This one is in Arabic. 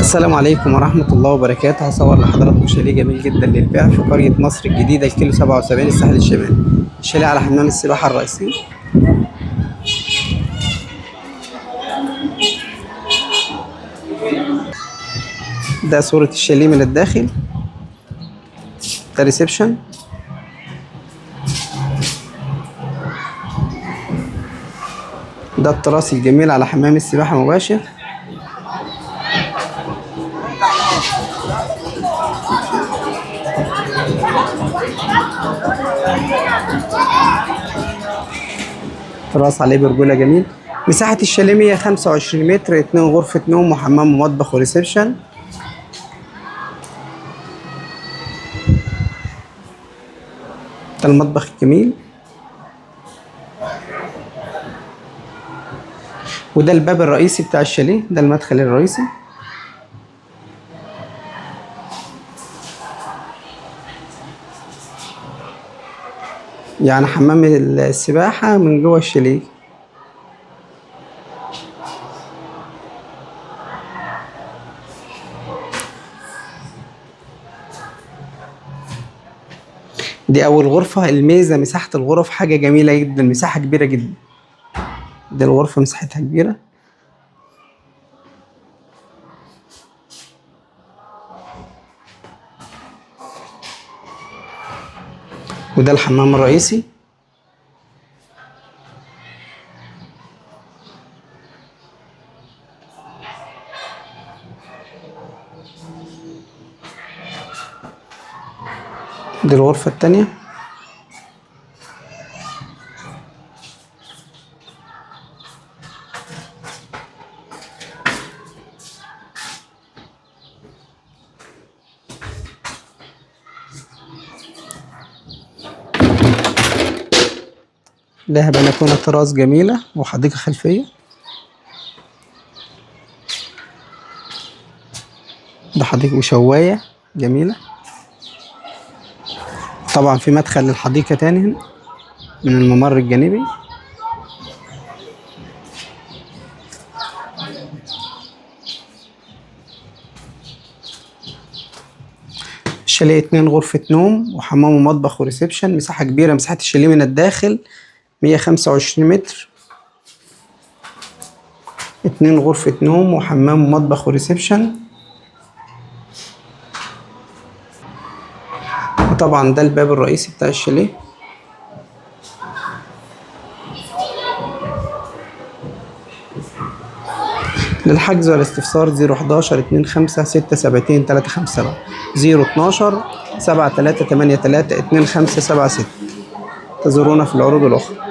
السلام عليكم ورحمة الله وبركاته. هصور لحضراتكم شاليه جميل جدا للبيع في قرية مصر الجديدة، الكيلو 77، الساحل الشمالي. الشاليه على حمام السباحة الرئيسي. ده صورة الشاليه من الداخل. ده ريسبشن. ده التراس الجميل على حمام السباحة مباشر. تراس عليه برجولة جميل. مساحة الشاليه 125 متر، 2 غرفة نوم وحمام ومطبخ وريسبشن. ده المطبخ الجميل، وده الباب الرئيسي بتاع الشاليه. ده المدخل الرئيسي. يعني حمام السباحة من جوه الشاليه. دي أول غرفة. الميزة مساحة الغرف حاجة جميلة جدا، مساحة كبيرة جدا. دي الغرفة مساحتها كبيرة. وده الحمام الرئيسي. دي الغرفة التانية. لها بلكونة تراس جميلة وحديقة خلفية. ده حديقة وشواية جميلة. طبعا في مدخل للحديقة تاني هنا من الممر الجانبي. الشاليه 2 غرفة نوم وحمام ومطبخ وريسبشن. مساحة كبيرة. مساحة الشاليه من الداخل 125 متر، 2 غرفة نوم وحمام ومطبخ وريسبشن. وطبعا ده الباب الرئيسي بتاع الشاليه. للحجز والاستفسار 011 25 672 357 012 7383 2576. تزورونا في العروض الأخرى.